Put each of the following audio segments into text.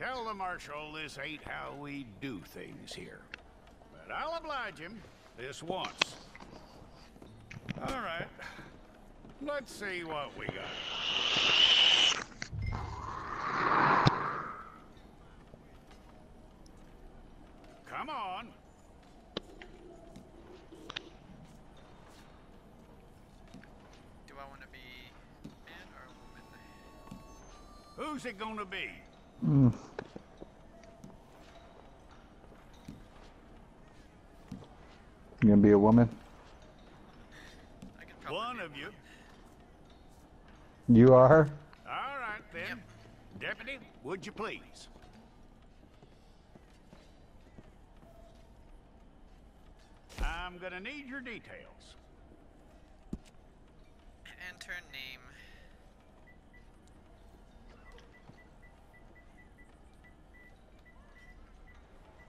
Tell the Marshal this ain't how we do things here. But I'll oblige him this once. All right. Let's see what we got. Come on. Do I want to be man or woman? Who's it gonna be? Mm. You gonna be a woman? I could probably One be a of you. woman. You are? All right, then. Yep. Deputy, would you please? I'm gonna need your details. Enter name.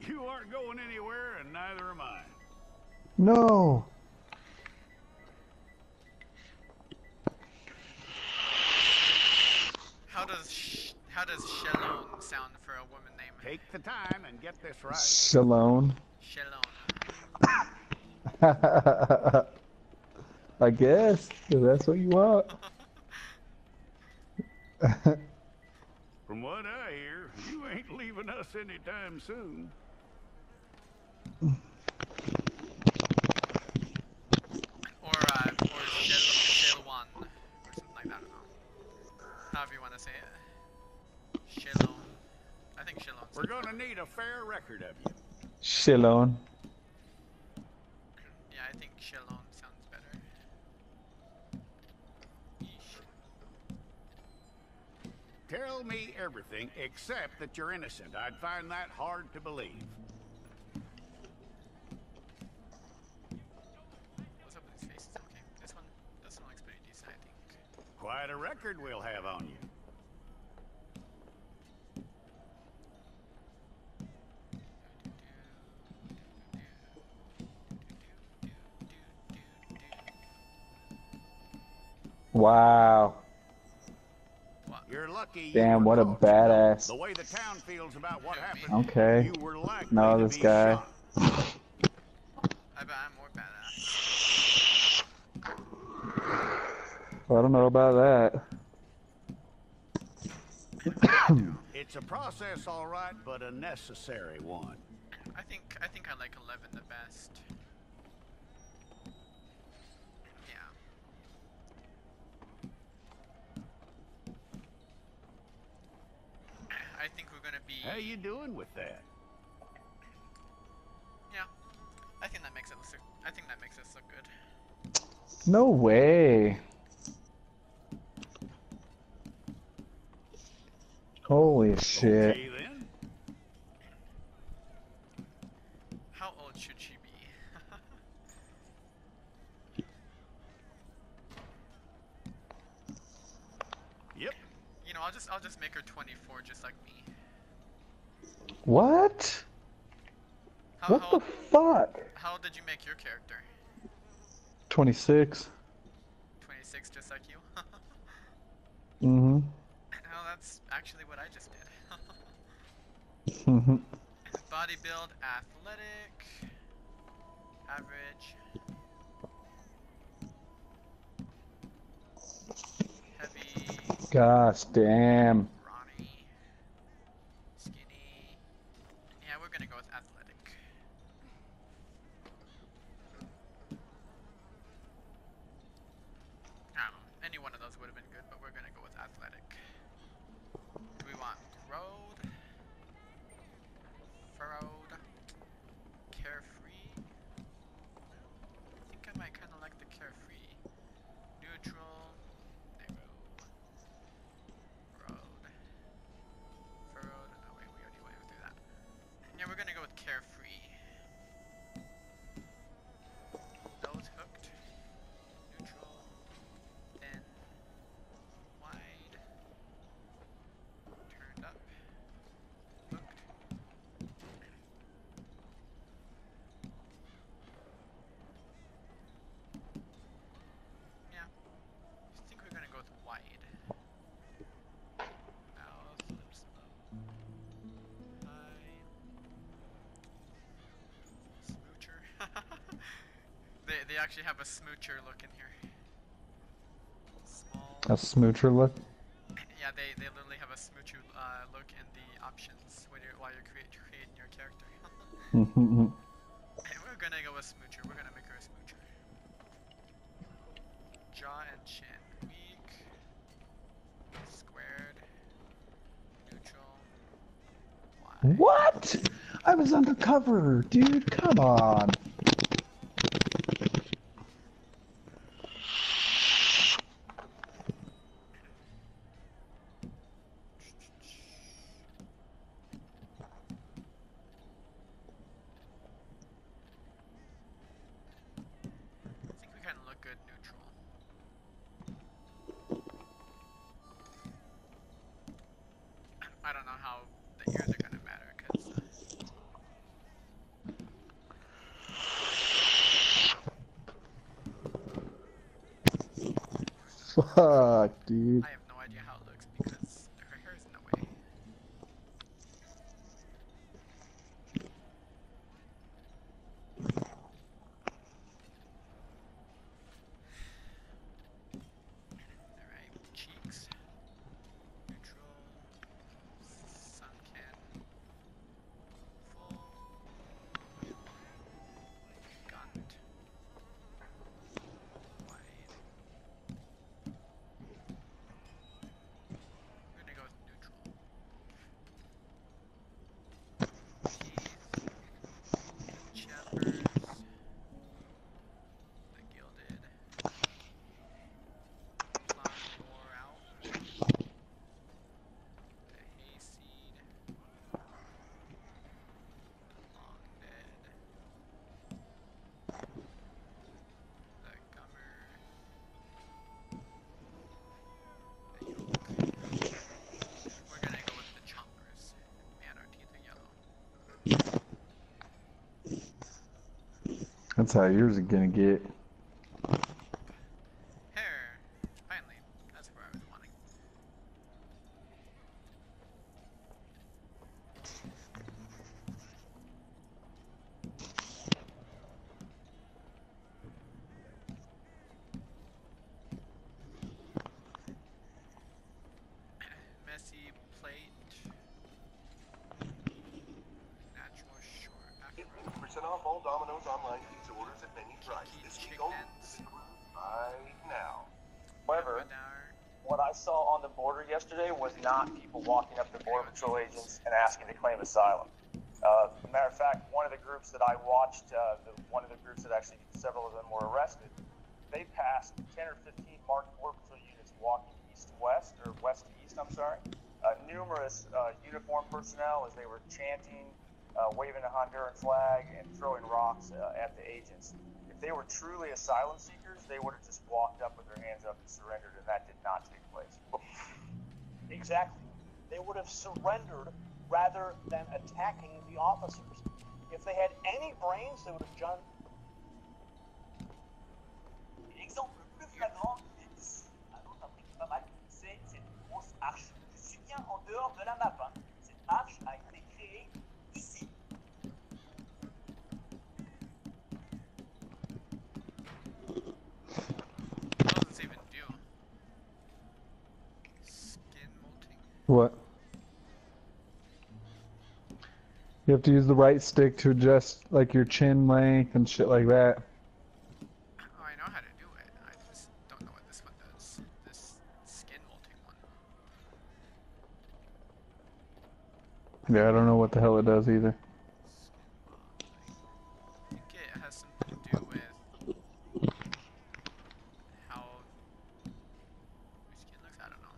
You aren't going anywhere, and neither am I. No. How does Shalone sound for a woman name? Take the time and get this right. Shalone. Shalone. I guess if that's what you want. From what I hear, you ain't leaving us anytime soon. Or Shalwan. Or something like that, I don't know. However you want to say it. Shalone. I think Shalone. We're gonna need a fair record of you. Shalone. Yeah, I think Shalone sounds better. Yeesh. Tell me everything except that you're innocent. I'd find that hard to believe. What's up with his face? Okay, this one looks pretty decent, I think. Quite a record we'll have on you. Wow. You're lucky. You Damn, were what a caught. badass. The way the town feels about what happened, Okay. you were likely No, to this be guy. shot. I bet I'm more badass. I don't know about that. It's a process, all right, but a necessary one. I think I like 11 the best. Yeah. I think we're gonna be. How you doing with that? Yeah. I think that makes it look. I think that makes us look good. No way. Holy shit. Okay, then. How old should she be? Yep. You know, I'll just make her 24, just like me. What? What the fuck? How old did you make your character? 26. 26, just like you. Mm-hmm. No, that's actually what I just did. Mm-hmm. Body build, athletic, average, heavy, Gosh damn. brawny, skinny. Yeah, we're gonna go with athletic. I don't know, any one of those would have been good, but we're gonna go with athletic. Do we want road, furrowed, carefree? I think I might kind of like the carefree. Neutral, narrow, road, furrowed. Oh wait, we already went through that. Yeah, we're gonna go with carefree. actually have a smoocher look in here. Small. A smoocher look? Yeah, they literally have a smoocher look in the options when while you're creating your character. And we're gonna go with smoocher. We're gonna make her a smoocher. Jaw and chin. Weak. Squared. Neutral. Wide. What? I was undercover, dude. Come on. I think we kind of look good neutral. I don't know how the ears are gonna matter because Fuck, dude. I have no idea how it looks because her hair is in the way. Alright, cheeks. Neutral. Sunken. Full. Gunned. Wide. We're gonna go with neutral. Teeth. Chappers. The gilded. Plum bore out. The hayseed. Long dead. The gummer. The yolk. We're gonna go with the chompers. Man, our teeth are yellow. That's how yours are gonna get. Hair. Finally. That's where I was wanting. Messy plate. Natural short afro. Percent off all Domino's online pizza orders at menu price. This week only. Right now. However, what I saw on the border yesterday was not people walking up to Border Patrol agents and asking to claim asylum. Matter of fact, one of the groups that I watched, one of the groups that actually, several of them were arrested, they passed 10 or 15 marked Border Patrol units walking east-west, or west-east, I'm sorry. Numerous uniformed personnel as they were chanting, waving a Honduran flag, and throwing rocks at the agents. If they were truly asylum seekers, they would have just walked up with their hands up and surrendered, and that did not take place. Exactly. They would have surrendered rather than attacking the officers. If they had any brains, they would have done. L'exemple le plus flagrant, alors t'as pris pas mal, c'est cette grosse arche. Je suis bien en dehors de la map. Hein. Cette arche a été créée ici. What does this even do? Skin molting. What? You have to use the right stick to adjust like your chin length and shit like that. Oh, I know how to do it. I just don't know what this one does. This skin molting one. Yeah, I don't know what the hell it does either. I think it has something to do with how your skin looks. I don't know.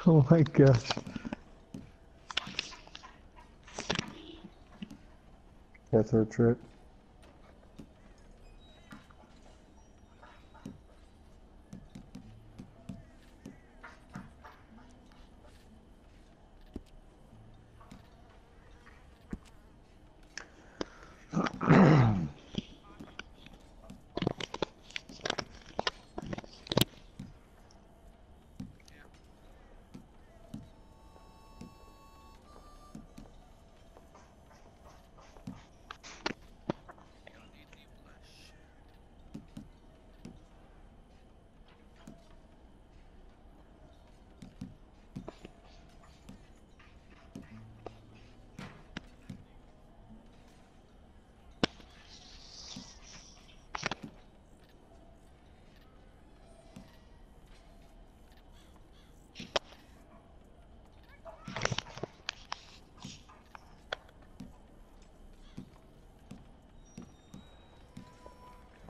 Oh my gosh. That's our trip. Don't need the blush.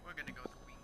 We're gonna go with winged.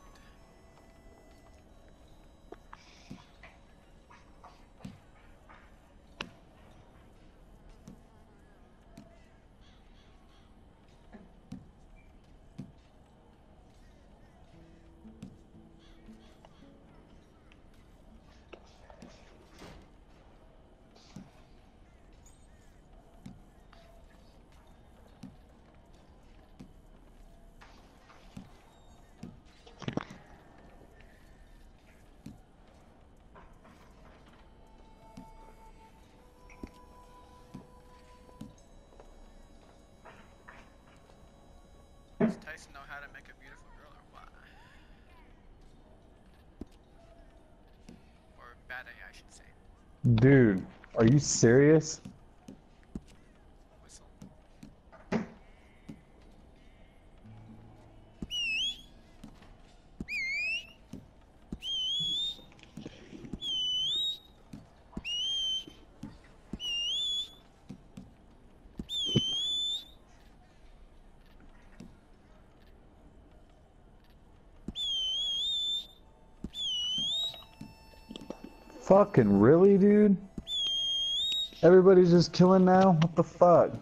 Does Tyson know how to make a beautiful girl or what? Or bad I should say. Dude, are you serious? Whistle. Fucking really, dude? Everybody's just killing now? What the fuck? We're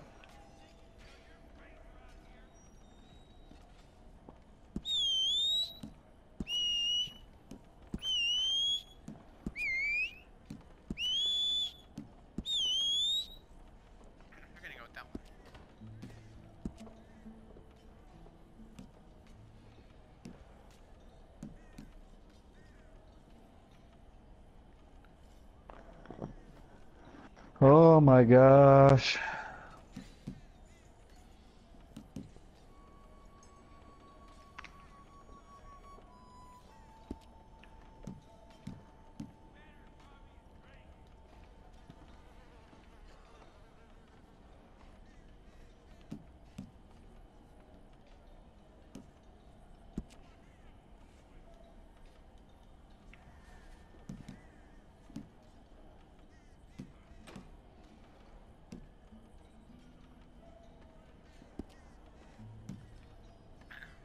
gonna go with that one. Oh my gosh.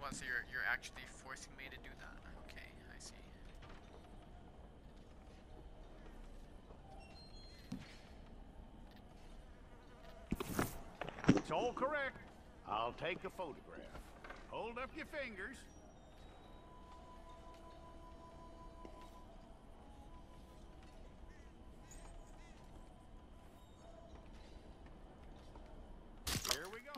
Well, so you're actually forcing me to do that. Okay, I see. It's all correct. I'll take a photograph. Hold up your fingers. Here we go.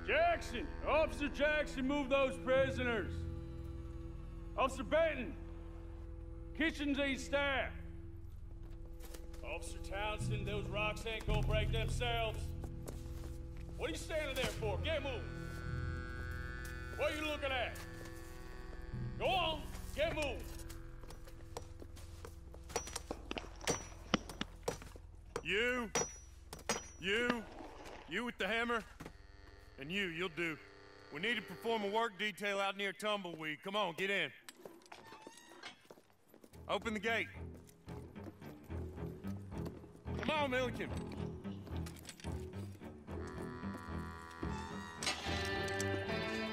Jackson! Officer Jackson, move those prisoners! Officer Benton! Kitchen's East staff! Officer Townsend, those rocks ain't gonna break themselves. What are you standing there for? Get moving! What are you looking at? Go on, get moving! You with the hammer? And you'll do. We need to perform a work detail out near Tumbleweed. Come on, get in. Open the gate. Come on, Milliken.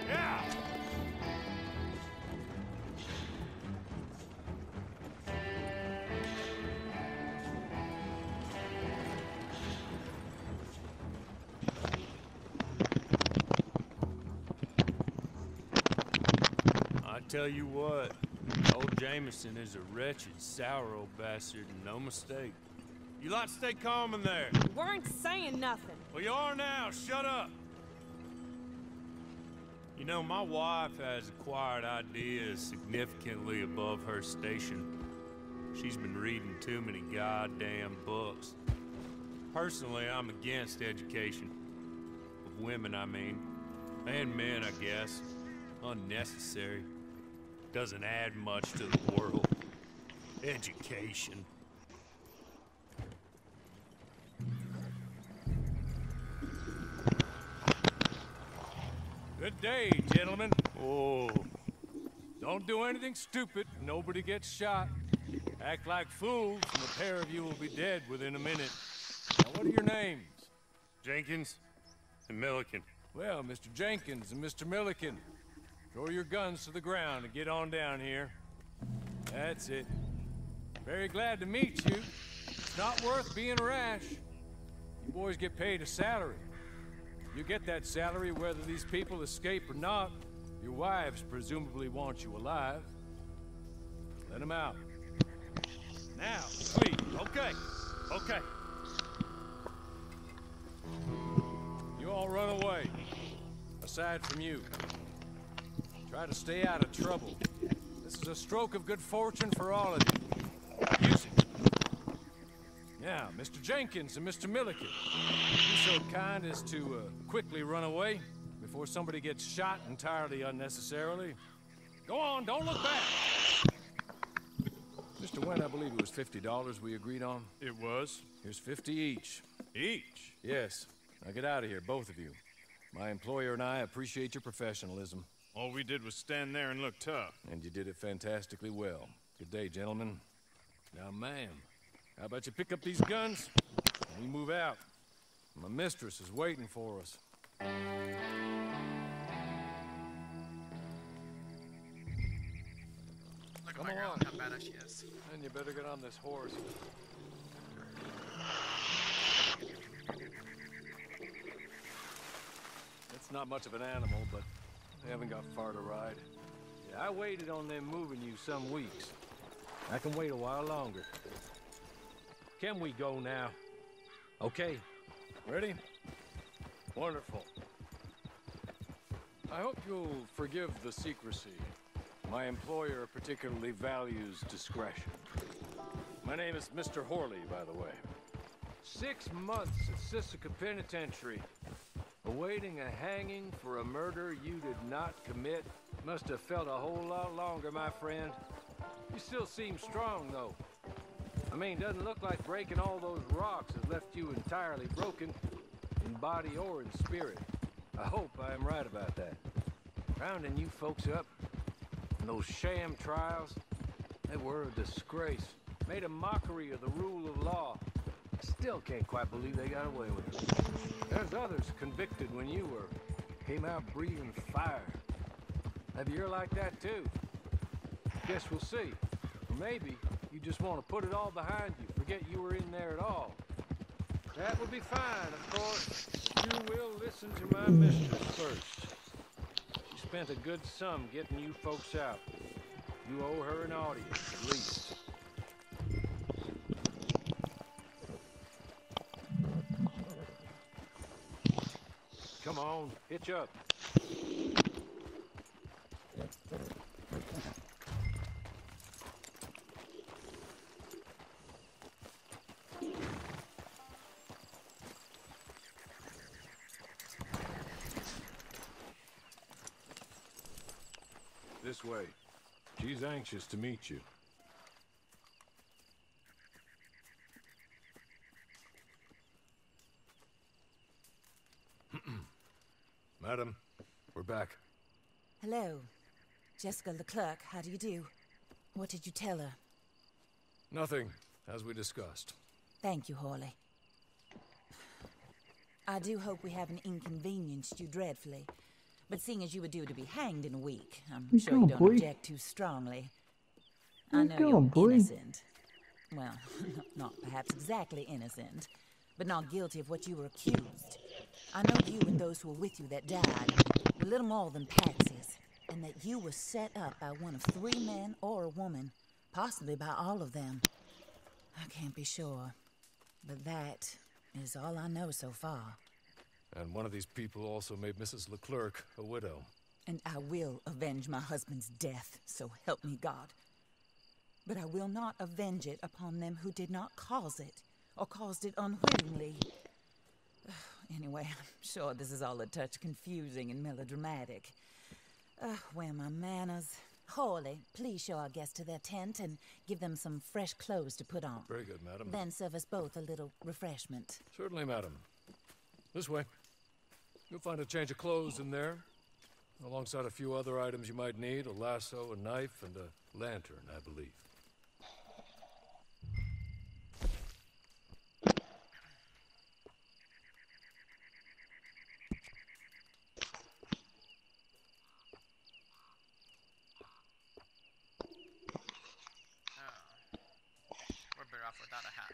Yeah! I tell you what, old Jameson is a wretched, sour old bastard, and no mistake. You lot stay calm in there. Weren't saying nothing. Well, you are now. Shut up. You know, my wife has acquired ideas significantly above her station. She's been reading too many goddamn books. Personally, I'm against education. Of women, I mean. And men, I guess. Unnecessary. Doesn't add much to the world. Education. Good day, gentlemen. Oh. Don't do anything stupid. Nobody gets shot. Act like fools, and the pair of you will be dead within a minute. Now, what are your names? Jenkins and Milliken. Well, Mr. Jenkins and Mr. Milliken, throw your guns to the ground and get on down here. That's it. Very glad to meet you. It's not worth being rash. You boys get paid a salary. You get that salary whether these people escape or not. Your wives presumably want you alive. Let them out. Now, please. Okay. Okay. You all run away. Aside from you. Try to stay out of trouble. This is a stroke of good fortune for all of you. Use it. Now, Mr. Jenkins and Mr. Milliken, be so kind as to quickly run away before somebody gets shot entirely unnecessarily. Go on, don't look back. Mr. Wynn, I believe it was $50 we agreed on. It was. Here's 50 each. Each? Yes. Now get out of here, both of you. My employer and I appreciate your professionalism. All we did was stand there and look tough. And you did it fantastically well. Good day, gentlemen. Now, ma'am, how about you pick up these guns and we move out? My mistress is waiting for us. Look at Come my girl, on. how badass she is. And you better get on this horse. It's not much of an animal, but they haven't got far to ride. Yeah, I waited on them moving you some weeks. I can wait a while longer. Can we go now? Okay. Ready? Wonderful. I hope you'll forgive the secrecy. My employer particularly values discretion. My name is Mr. Horley, by the way. 6 months at Sisika Penitentiary, awaiting a hanging for a murder you did not commit. Must have felt a whole lot longer, my friend. You still seem strong, though. I mean, doesn't look like breaking all those rocks has left you entirely broken, in body or in spirit. I hope I am right about that. Rounding you folks up, and those sham trials, they were a disgrace. Made a mockery of the rule of law. I still can't quite believe they got away with it. There's others convicted when you were. Came out breathing fire. Maybe you're like that too. Guess we'll see. Or maybe you just want to put it all behind you, forget you were in there at all. That would be fine, of course, but you will listen to my mistress first. She spent a good sum getting you folks out. You owe her an audience, at least. Come on, hitch up. This way. She's anxious to meet you. Madam, we're back. Hello. Jessica Leclerc, how do you do? What did you tell her? Nothing, as we discussed. Thank you, Hawley. I do hope we haven't inconvenienced you dreadfully. But seeing as you were due to be hanged in a week, I'm sure you don't object too strongly. I know you're innocent. Well, not perhaps exactly innocent, but not guilty of what you were accused. I know you and those who were with you that died were little more than patsies, and that you were set up by one of 3 men or a woman, possibly by all of them. I can't be sure, but that is all I know so far. And one of these people also made Mrs. Leclerc a widow. And I will avenge my husband's death, so help me God. But I will not avenge it upon them who did not cause it, or caused it unwittingly. Anyway, I'm sure this is all a touch confusing and melodramatic. Where are my manners? Hawley, please show our guests to their tent and give them some fresh clothes to put on. Very good, madam. Then serve us both a little refreshment. Certainly, madam. This way. You'll find a change of clothes in there, alongside a few other items you might need, a lasso, a knife, and a lantern, I believe. We're better off without a hat.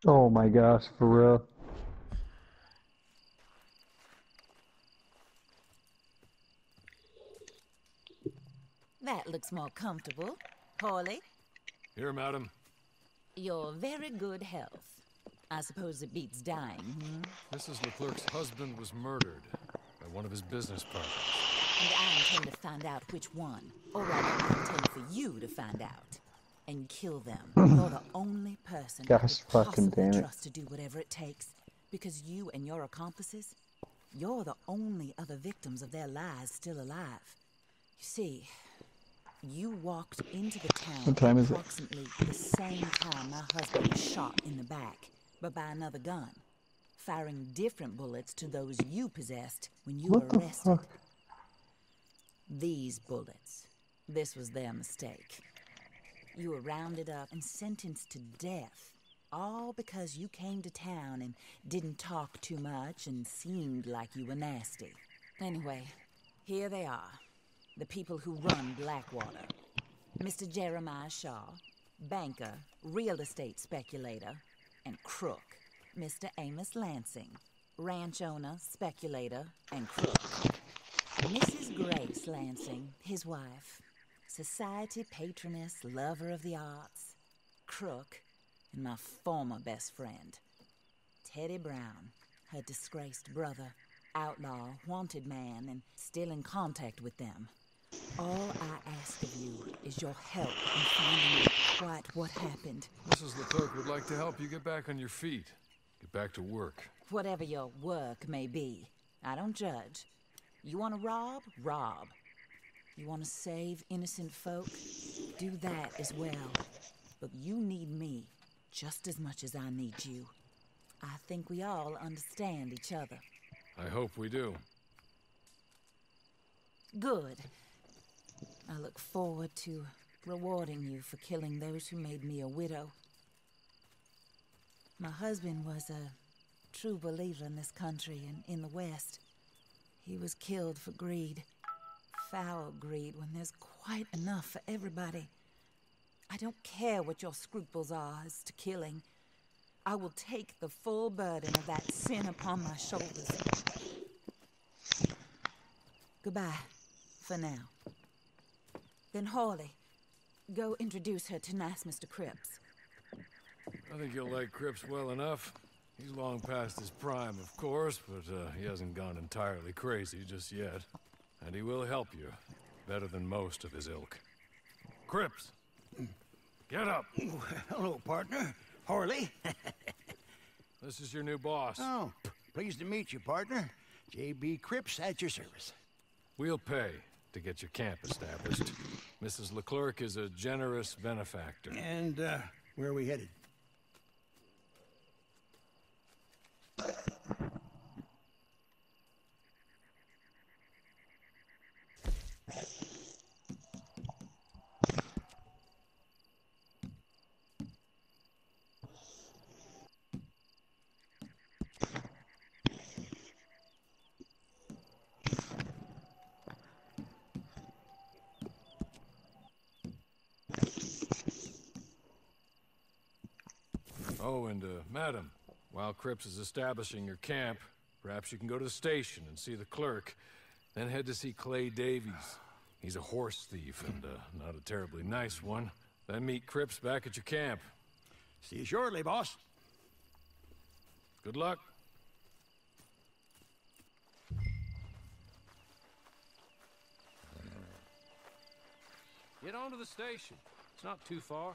Oh my gosh, for real. That looks more comfortable. Hawley? Here, madam. Your very good health. I suppose it beats dying, hmm? Mrs. Leclerc's husband was murdered by one of his business partners. And I intend to find out which one. Or rather, I intend for you to find out. And kill them. You're the only person I could possibly trust to do whatever it takes. Because you and your accomplices, you're the only other victims of their lies still alive. You see, you walked into the town approximately the same time my husband was shot in the back, but by another gun, firing different bullets to those you possessed when you were arrested. These bullets, this was their mistake. You were rounded up and sentenced to death, all because you came to town and didn't talk too much and seemed like you were nasty. Anyway, here they are, the people who run Blackwater. Mr. Jeremiah Shaw, banker, real estate speculator, and crook. Mr. Amos Lansing, ranch owner, speculator, and crook. Mrs. Grace Lansing, his wife, society patroness, lover of the arts, crook, and my former best friend. Teddy Brown, her disgraced brother, outlaw, wanted man, and still in contact with them. All I ask of you is your help in finding out quite what happened. Mrs. Leclerc would like to help you get back on your feet. Get back to work. Whatever your work may be, I don't judge. You want to rob? Rob. You want to save innocent folk? Do that as well. But you need me just as much as I need you. I think we all understand each other. I hope we do. Good. I look forward to rewarding you for killing those who made me a widow. My husband was a true believer in this country and in the West. He was killed for greed. Foul greed when there's quite enough for everybody. I don't care what your scruples are as to killing. I will take the full burden of that sin upon my shoulders. Goodbye, for now. Then Hawley, go introduce her to nice Mr. Cripps. I think you'll like Cripps well enough. He's long past his prime, of course, but he hasn't gone entirely crazy just yet. And he will help you, better than most of his ilk. Cripps, get up. Hello, partner. Horley. This is your new boss. Oh, pleased to meet you, partner. J.B. Cripps at your service. We'll pay to get your camp established. Mrs. Leclerc is a generous benefactor. And, where are we headed? Oh, and, madam, while Cripps is establishing your camp, perhaps you can go to the station and see the clerk, then head to see Clay Davies. He's a horse thief and, not a terribly nice one. Then meet Cripps back at your camp. See you shortly, boss. Good luck. Get on to the station. It's not too far.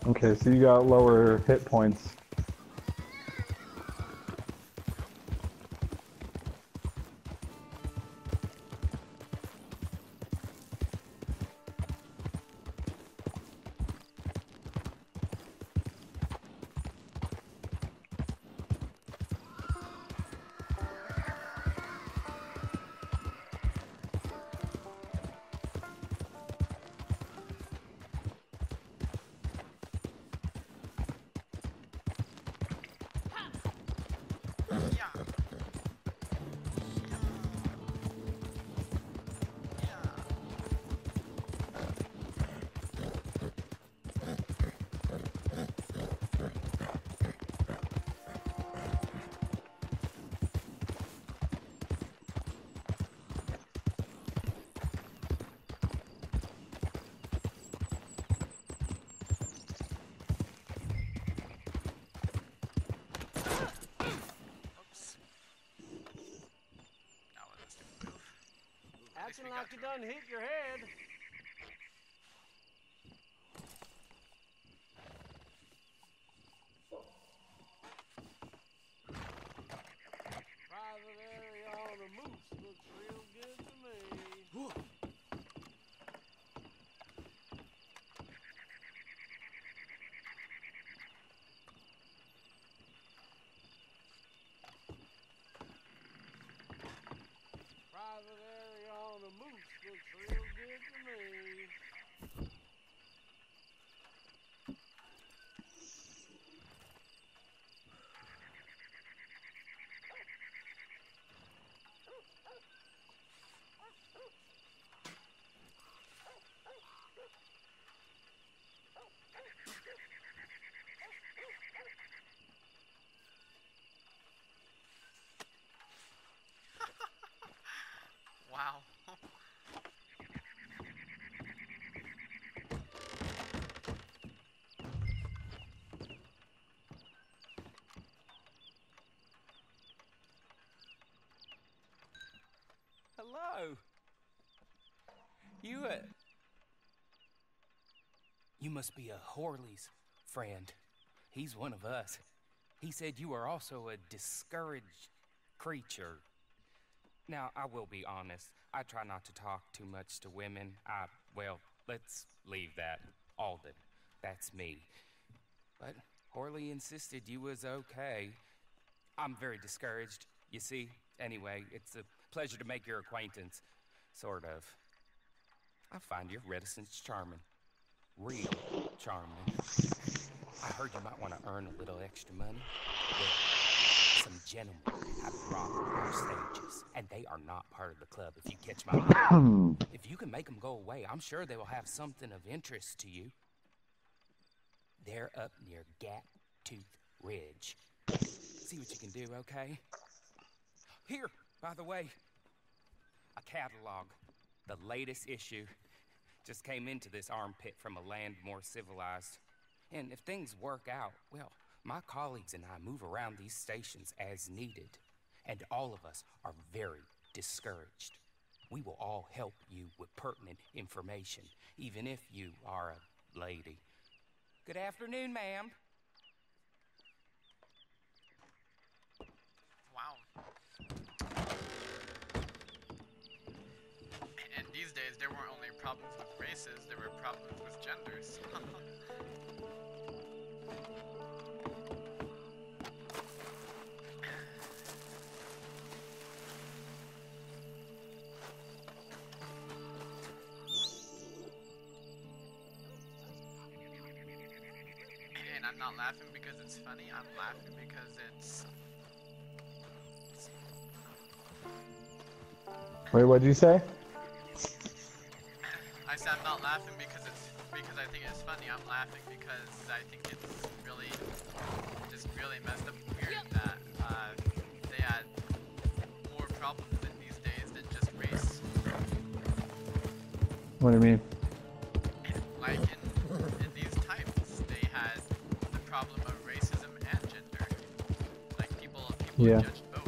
Okay, so you got lower hit points. Looking like you done hit your head. Private area on a moose looks real good to me. Private area on a moose looks real good to me. Wow. Hello. You must be a Horley's friend. He's one of us. He said you are also a discouraged creature. Now, I will be honest. I try not to talk too much to women. Well, let's leave that. Alden. That's me. But Horley insisted you was okay. I'm very discouraged, you see. Anyway, it's a pleasure to make your acquaintance. Sort of. I find your reticence charming. Real charming. I heard you might want to earn a little extra money. Well, some gentlemen have robbed our stages, and they are not part of the club, if you catch my drift. If you can make them go away, I'm sure they will have something of interest to you. They're up near Gap Tooth Ridge. See what you can do, okay? Here, by the way, a catalog. The latest issue. Just came into this armpit from a land more civilized. And if things work out, well, my colleagues and I move around these stations as needed. And all of us are very discouraged. We will all help you with pertinent information, even if you are a lady. Good afternoon, ma'am. Wow. And these days, there weren't only problems with races, there were problems with genders. And I'm not laughing because it's funny, I'm laughing because it's... Wait, what'd you say? I said I'm not laughing because I think it's funny. I'm laughing because I think it's really, just really messed up and weird that they had more problems in these days than just race. What do you mean? Like in these times, they had the problem of racism and gender. Like people Yeah. judged both.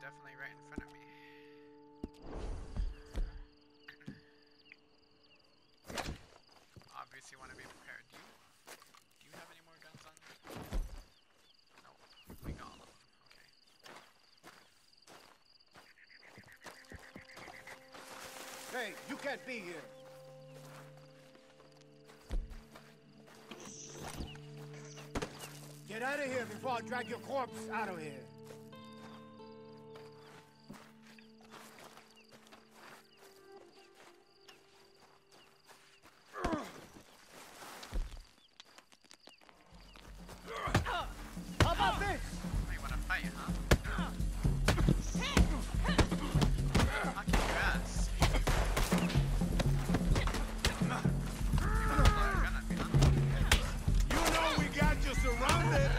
Definitely right in front of me. Obviously want to be prepared. Do you have any more guns on? No. We got all of them. Okay. Hey, you can't be here. Get out of here before I drag your corpse out of here. How about this? You wanna fight, huh? I'll kick your ass. You know we got you surrounded.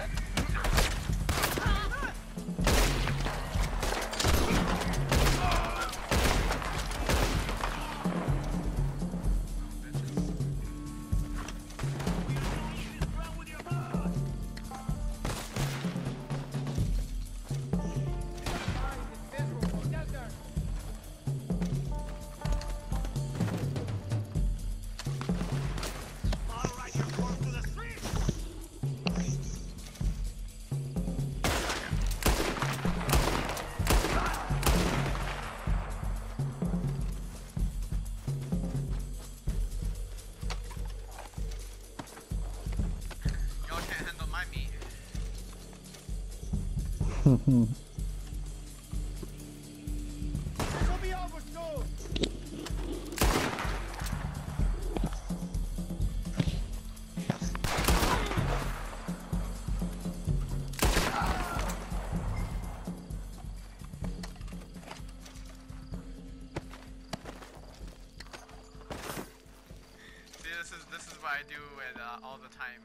Y'all can't handle my meat. It'll be over soon. See, this is what I do with all the time.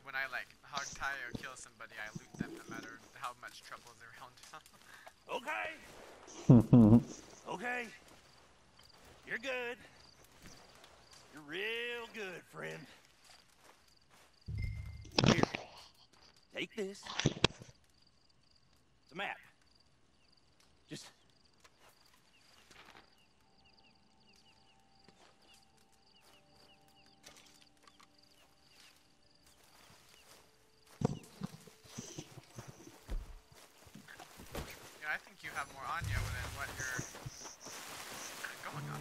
When I like hog tie or kill somebody, I loot them no matter how much trouble is around. Okay. Okay. You're good. You're real good, friend. Here. Take this. It's a map. Just... Yeah, I think you have more on you than what you're going on.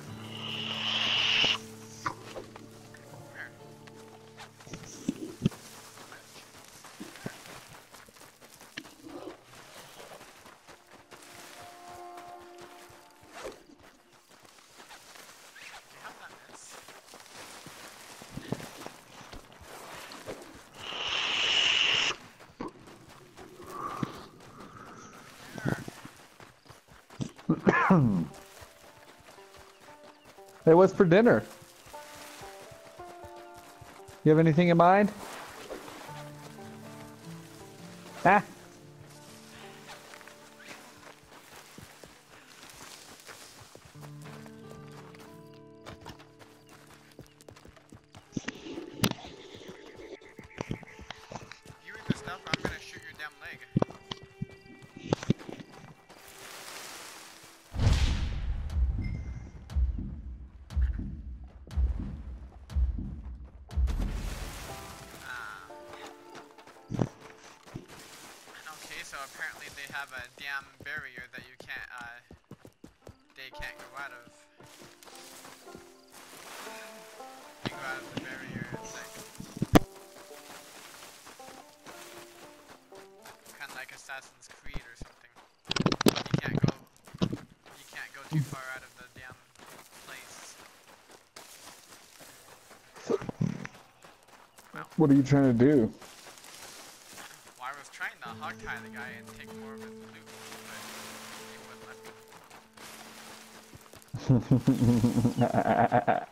Where? Do you have that miss? Hey, what's for dinner? You have anything in mind? Ah. You read this stuff or I'm gonna shoot your damn leg. Okay, so apparently they have a damn barrier that you can't, they can't go out of. You go out of the barrier, it's like, kind of like Assassin's Creed or something. You can't go too far out of the damn place. What are you trying to do? Well, I was trying to hog tie the guy and take more of his loot, but he wouldn't let me.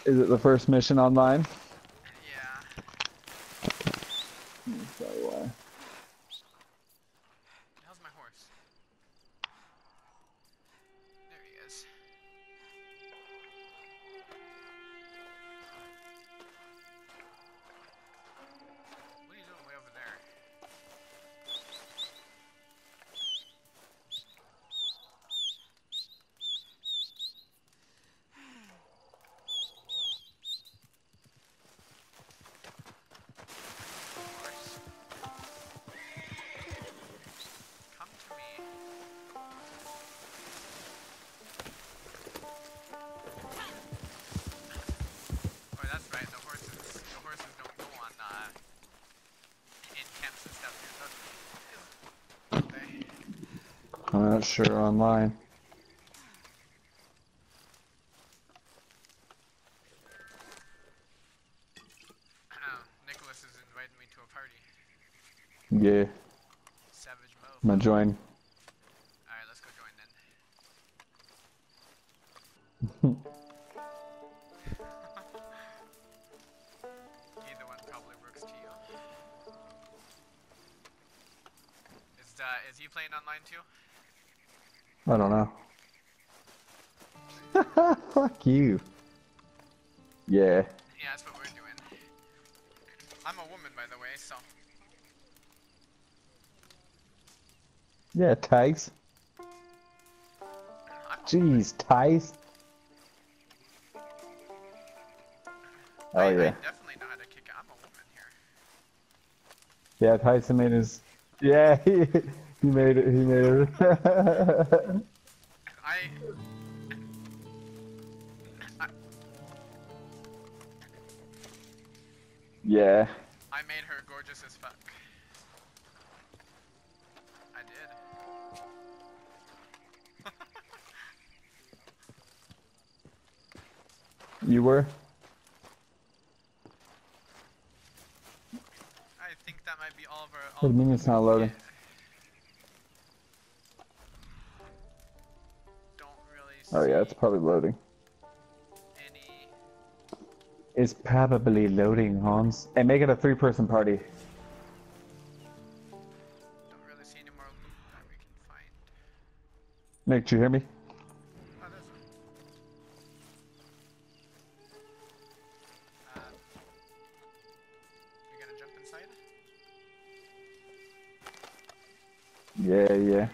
Is it the first mission online? Yeah. Sorry, why? How's my horse? There he is. What are you doing way over there? not sure online. Nicholas is inviting me to a party. Yeah. Savage Mo. I'm gonna join. Alright, let's go join then. Either one probably works to you. Is he playing online too? I don't know. Fuck you. Yeah. Yeah, that's what we're doing. I'm a woman, by the way, so. Yeah, Tice. Jeez, Tice. Oh I yeah. definitely know how to kick it. I'm a woman here. Yeah, Tyson made his. Yeah, he made it. He made it. Yeah. I made her gorgeous as fuck. I did. You were? I think that might be all of our. What do you mean it's not loading? Oh yeah, it's probably loading. It's probably loading, Hans. And make it a 3-person party. Don't really see any more loot that we can find. Nick, did you hear me? Oh, there's you gonna jump inside? Yeah, yeah.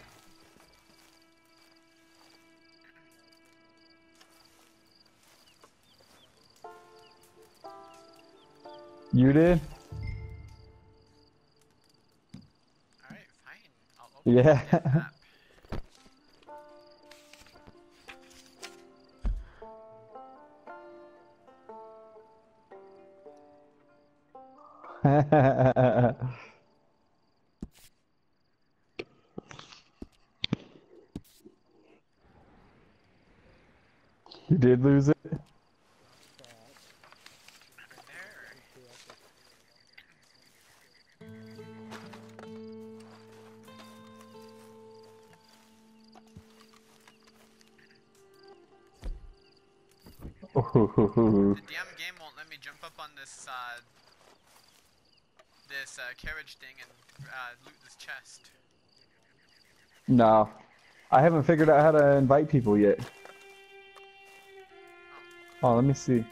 You did? Alright, fine. I'll open Yeah. the map. You did lose it? The damn game won't let me jump up on this carriage thing and loot this chest. No. I haven't figured out how to invite people yet. Oh, let me see.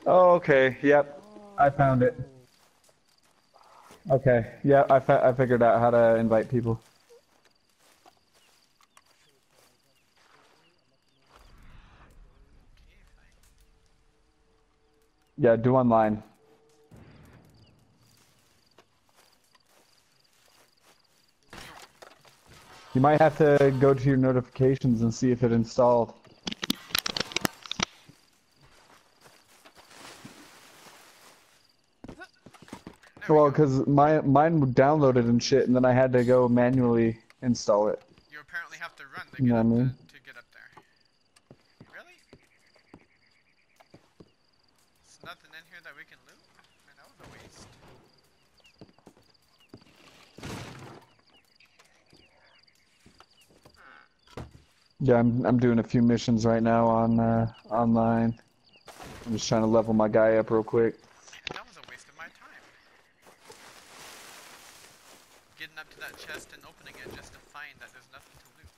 Oh, okay. Yep. I found it. Okay. Yeah, I figured out how to invite people. Yeah, do online. You might have to go to your notifications and see if it installed. Well, because mine downloaded and shit, and then I had to go manually install it. You apparently have to run to You know what I mean? to get up there. Really? There's nothing in here that we can loot? Man, that was a waste. Yeah, I'm doing a few missions right now on online. I'm just trying to level my guy up real quick. That was a waste of my time. Getting up to that chest and opening it just to find that there's nothing to loot.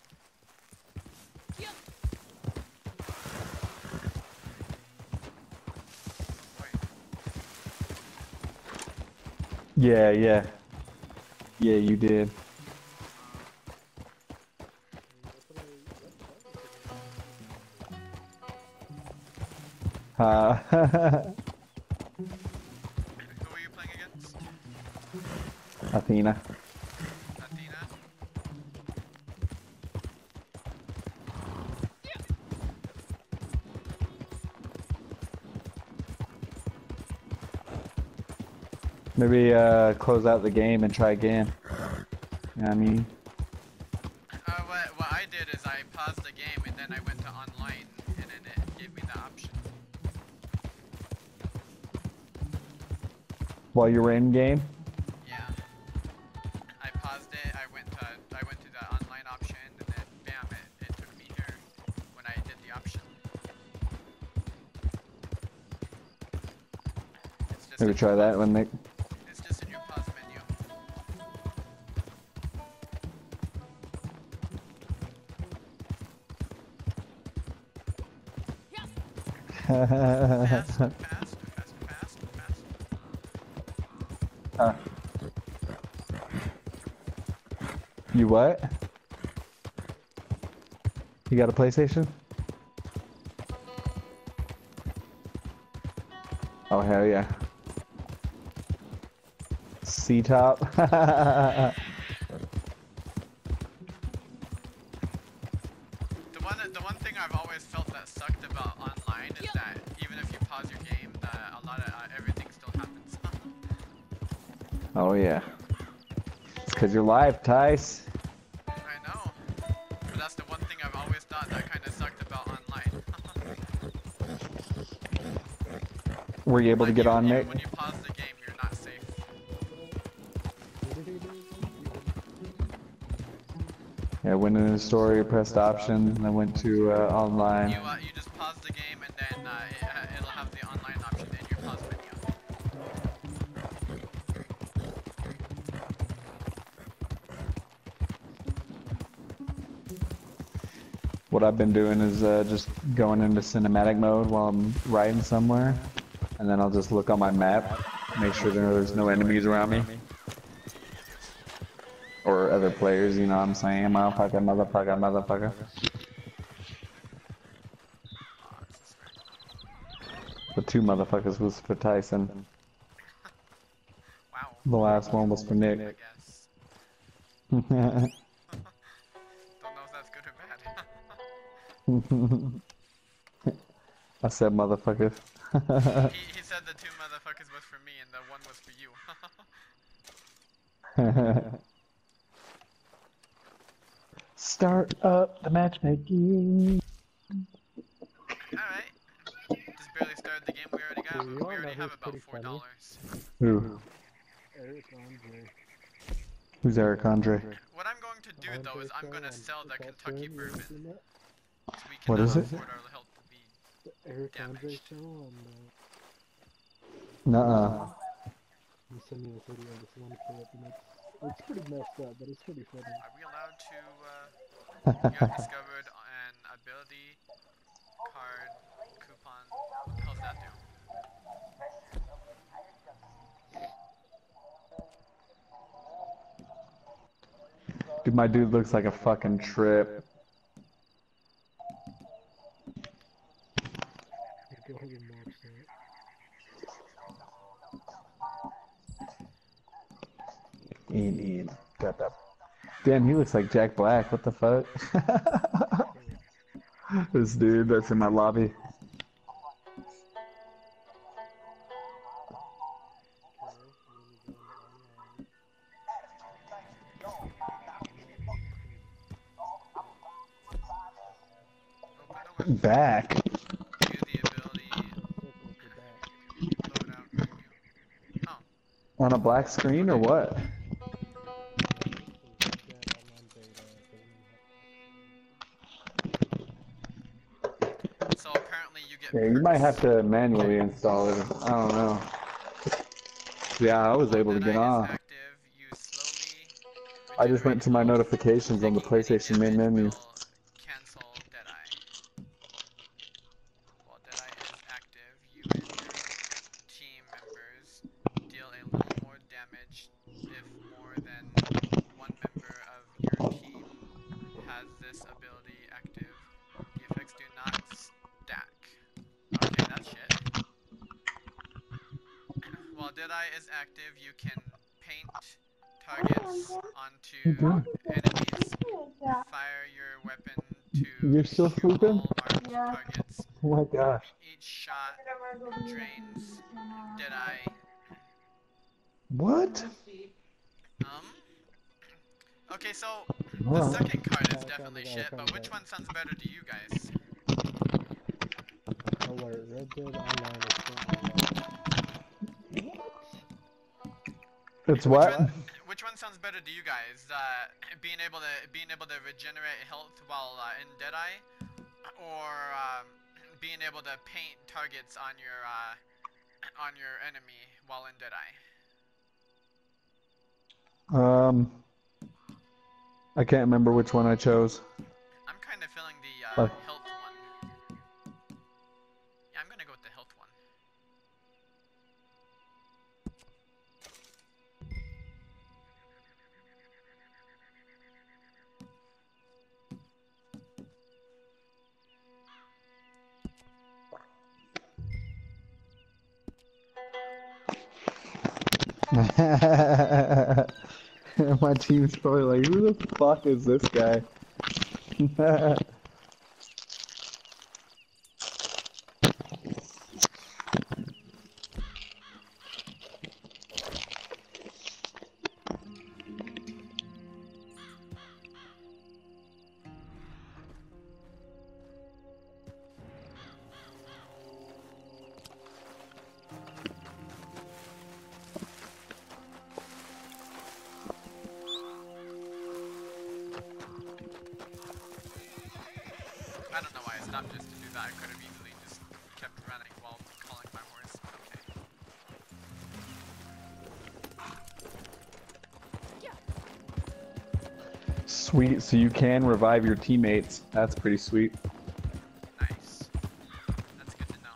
Yeah, yeah. Yeah, you did. Who are you playing against? Athena. Athena? Maybe close out the game and try again. You know what I mean? What I did is I paused the game and then I went to online and then it gave me the option. While you were in game? Yeah. I paused it, I went to the online option and then bam, it took me here when I did the option. It's just Maybe try that when they... It's just in your pause menu. Fast. You what? You got a PlayStation? Oh hell yeah. C-top. The one thing I've always felt that sucked about online is that even if you pause your game, that a lot of everything still happens. Oh yeah. It's cause you're live, Tice. I know. But that's the one thing I've always thought that kind of sucked about online. Were you able to get on, Nick? When you pause the game, you're not safe. Yeah, I went in the story, pressed option, and I went to online. You just pause the game and then it'll have the online option in your pause menu. What I've been doing is just going into cinematic mode while I'm riding somewhere, and then I'll just look on my map, make sure there's no enemies around me. Or other players, you know what I'm saying? Motherfucker, motherfucker, motherfucker. The two motherfuckers was for Tyson. Wow. The last one was for Nick. I guess. Don't know if that's good or bad. I said motherfucker. he said the two motherfuckers was for me and the one was for you. Start up the matchmaking. Alright. Just barely started the game, we already have about $4. Who? Eric Andre. Who's Eric Andre? What I'm going to do though is I'm going to sell the Kentucky bourbon. So we What is it? afford our health to be The Eric Andre show on Nuh-uh. I'm sending you a video, I just want to play it, and it's pretty messed up, but it's pretty funny. Are we allowed to, you have discovered an ability card coupon. What the hell's that do? Dude, my dude looks like a fucking trip. Go ahead and watch that. Ian. Got that. Damn, he looks like Jack Black. What the fuck? This dude that's in my lobby. Back. On a black screen or what? So apparently you get Yeah, you might have to manually install it. I don't know. Yeah, I was able to get on. I just went to my notifications on the PlayStation main menu. Cancel Deadeye. While Deadeye is active, you and your team members deal a little more damage if more than one member of your team has this ability active. The effects do not stack. Okay, that's shit. While Deadeye is active, you can paint targets onto enemies, fire your weapon to You're still sleeping? targets. Oh my gosh. Each shot drains Deadeye What? Okay, so the Alright. second card is definitely shit, but which one sounds better to you guys? Alert, Red Dead Online is currently live. It's what? Which one sounds better to you guys? Being able to regenerate health while in Deadeye, or being able to paint targets on your enemy while in Deadeye? I can't remember which one I chose. I'm kind of feeling the But health one. Yeah, I'm gonna go with the health one. my team's probably like, who the fuck is this guy? I don't know why I stopped just to do that. I could have easily just kept running while calling my horse, but okay. Sweet, so you can revive your teammates. That's pretty sweet. Nice. That's good to know.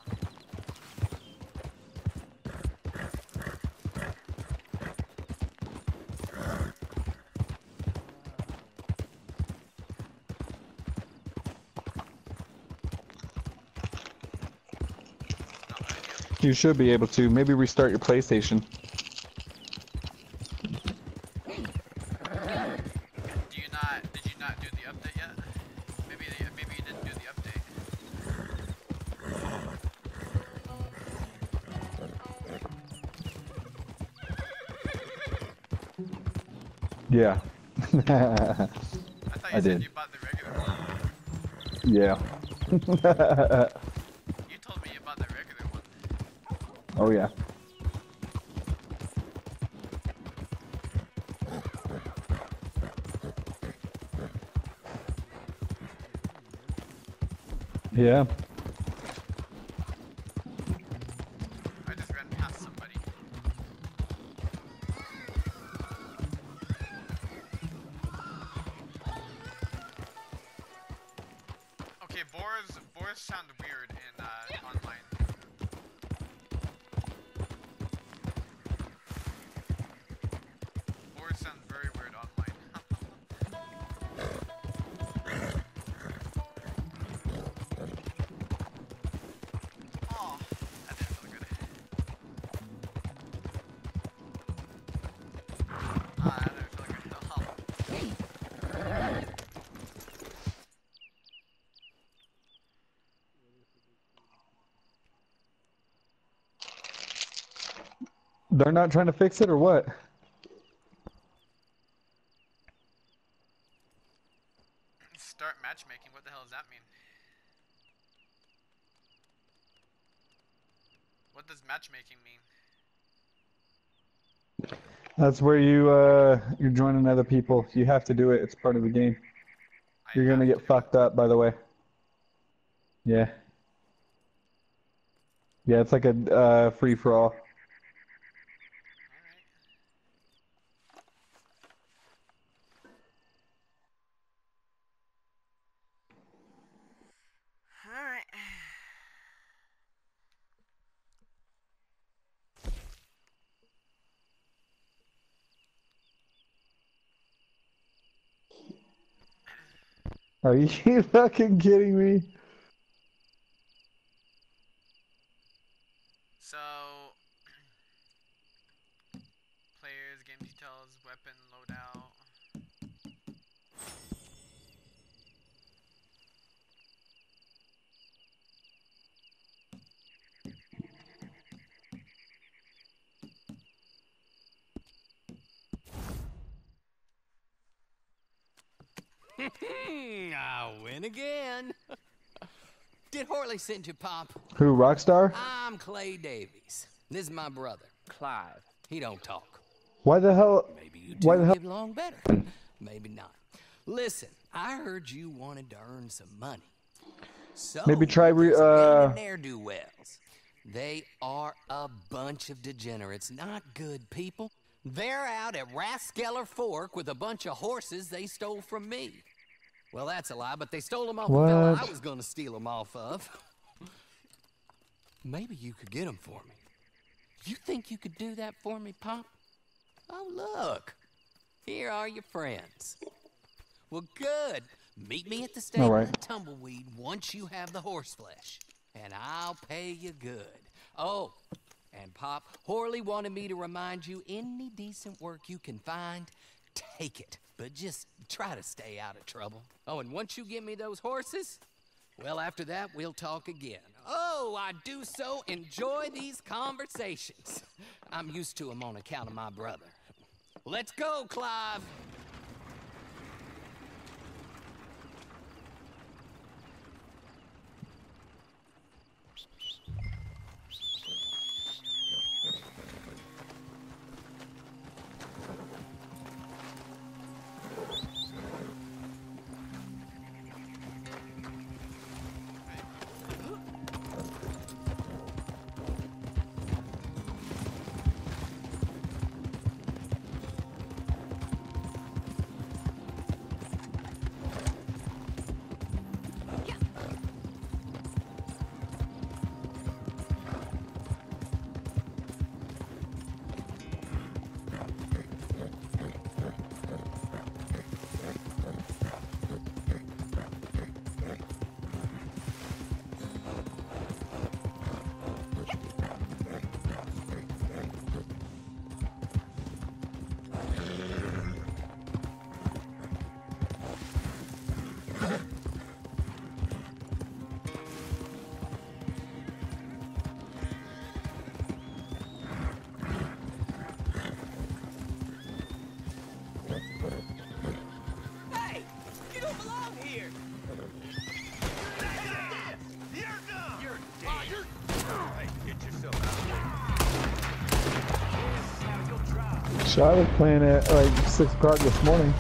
You should be able to. Maybe restart your PlayStation. Did you not do the update yet? Maybe you didn't do the update. Yeah. I thought you I said did. you bought the regular one. Yeah. You told me you bought the regular one. Oh yeah. Yeah. I just ran past somebody. Okay, boars sound weird in online. Boars sound very weird online. Oh, that didn't feel good. Ah, that didn't feel good at all. They're not trying to fix it or what? Start matchmaking, what the hell does that mean? What does matchmaking mean? That's where you're joining other people. You have to do it. It's part of the game. You're gonna get fucked up, by the way. Yeah. Yeah, it's like a free for all. Alright. Are you fucking kidding me? So, players, game details, weapon loadout. I win again. Did Horley send you, Pop? Who, Rockstar? I'm Clay Davies. This is my brother, Clive. He don't talk. Why the hell? Maybe you Why two the hell? get along better. Maybe not. Listen, I heard you wanted to earn some money. So Maybe try ne'er-do-wells. They are a bunch of degenerates, not good people. They're out at Raskeller Fork with a bunch of horses they stole from me. Well, that's a lie, but they stole them off the fella I was gonna steal them off of. Maybe you could get them for me. You think you could do that for me, Pop? Oh, look. Here are your friends. Well, good. Meet me at the stable at Tumbleweed once you have the horse flesh, and I'll pay you good. Oh, and Pop, Horley wanted me to remind you, any decent work you can find, take it. But just try to stay out of trouble. Oh, and once you give me those horses, well, after that, we'll talk again. Oh, I do so enjoy these conversations. I'm used to them on account of my brother. Let's go, Clive. So I was playing at like 6 o'clock this morning.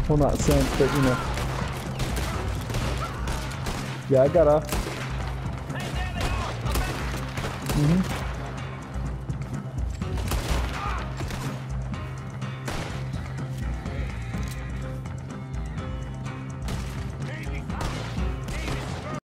Well, not since, but you know. Yeah, I got off.